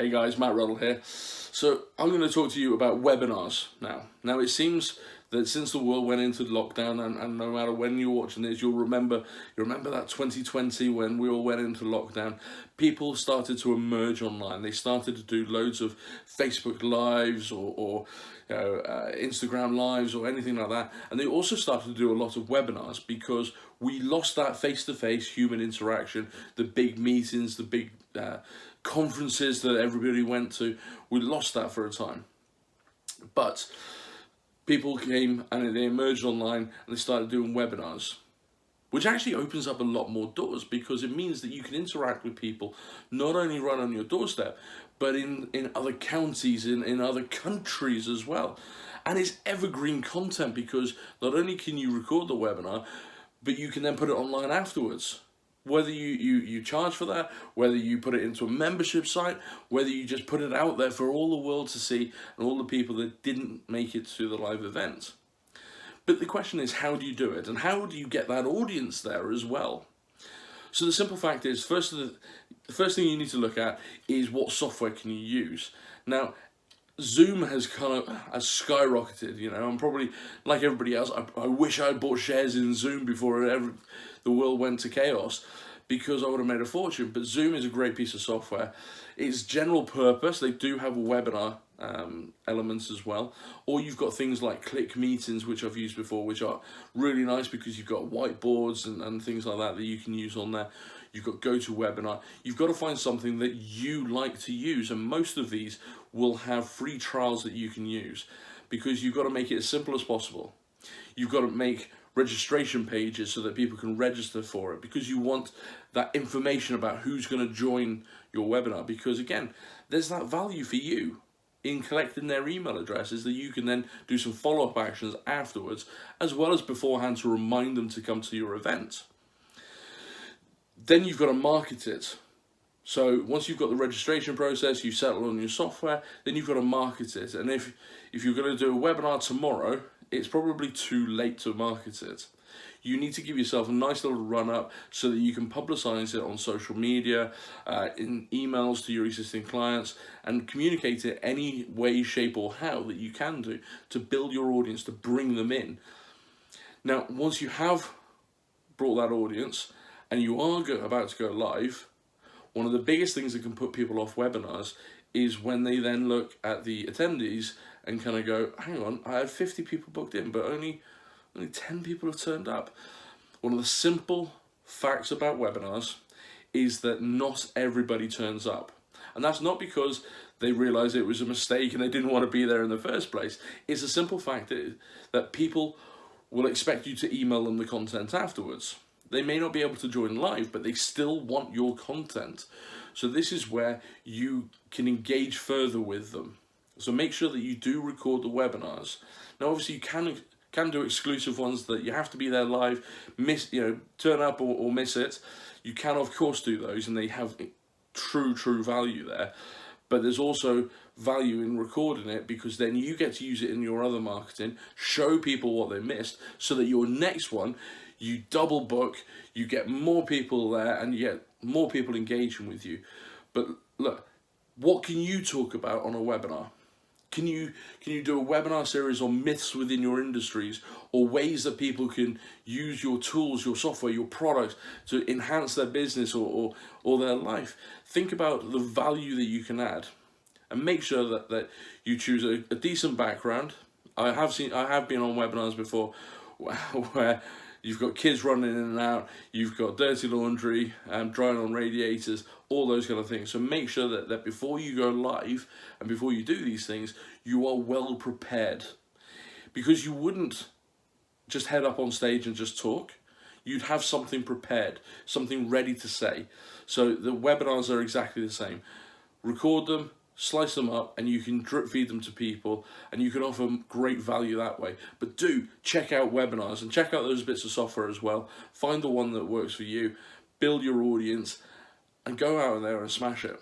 Hey guys, Matt Ruddle here. So I'm going to talk to you about webinars now. Now it seems that since the world went into lockdown, and no matter when you're watching this, you remember that 2020 when we all went into lockdown, people started to emerge online. They started to do loads of Facebook lives or Instagram lives or anything like that. And they also started to do a lot of webinars because we lost that face-to-face human interaction, the big meetings, the big conferences that everybody went to. We lost that for a time. But people came and they emerged online and they started doing webinars, which actually opens up a lot more doors because it means that you can interact with people not only right on your doorstep, but in other counties, in other countries as well. And it's evergreen content because not only can you record the webinar, but you can then put it online afterwards. Whether you charge for that, whether you put it into a membership site, whether you just put it out there for all the world to see and all the people that didn't make it to the live event. But the question is, how do you do it? And how do you get that audience there as well? So the simple fact is, the first thing you need to look at is what software can you use. Now, Zoom has skyrocketed, I'm probably like everybody else. I wish I had bought shares in Zoom before the world went to chaos, because I would have made a fortune. But Zoom is a great piece of software. It's general purpose. They do have a webinar elements as well. Or you've got things like Click Meetings, which I've used before, which are really nice because you've got whiteboards and things like that you can use on there. You've got GoToWebinar. You've got to find something that you like to use, and most of these will have free trials that you can use because you've got to make it as simple as possible. You've got to make registration pages so that people can register for it because you want that information about who's going to join your webinar, because again, there's that value for you in collecting their email addresses that you can then do some follow-up actions afterwards as well as beforehand to remind them to come to your event. Then you've got to market it. So once you've got the registration process, you settle on your software, then you've got to market it. And if you're going to do a webinar tomorrow, it's probably too late to market it. You need to give yourself a nice little run up so that you can publicize it on social media, in emails to your existing clients, and communicate it any way, shape or how that you can do to build your audience, to bring them in. Now, once you have brought that audience and you are about to go live, one of the biggest things that can put people off webinars is when they then look at the attendees and kind of go, hang on, I had 50 people booked in, but only 10 people have turned up. One of the simple facts about webinars is that not everybody turns up. And that's not because they realize it was a mistake and they didn't want to be there in the first place. It's a simple fact that people will expect you to email them the content afterwards. They may not be able to join live, but they still want your content. So this is where you can engage further with them. So make sure that you do record the webinars. Now, obviously, you can do exclusive ones that you have to be there live, turn up or miss it. You can, of course, do those, and they have true value there. But there's also value in recording it because then you get to use it in your other marketing, show people what they missed, so that your next one, you double book, you get more people there, and you get more people engaging with you. But look, what can you talk about on a webinar? Can you do a webinar series on myths within your industries, or ways that people can use your tools, your software, your products to enhance their business or their life? Think about the value that you can add, and make sure that you choose a decent background. I have been on webinars before where you've got kids running in and out, you've got dirty laundry, drying on radiators, all those kind of things. So make sure that before you go live and before you do these things, you are well prepared. Because you wouldn't just head up on stage and just talk. You'd have something prepared, something ready to say. So the webinars are exactly the same. Record them, slice them up, and you can drip feed them to people, and you can offer great value that way. But do check out webinars and check out those bits of software as well. Find the one that works for you, build your audience, and go out there and smash it.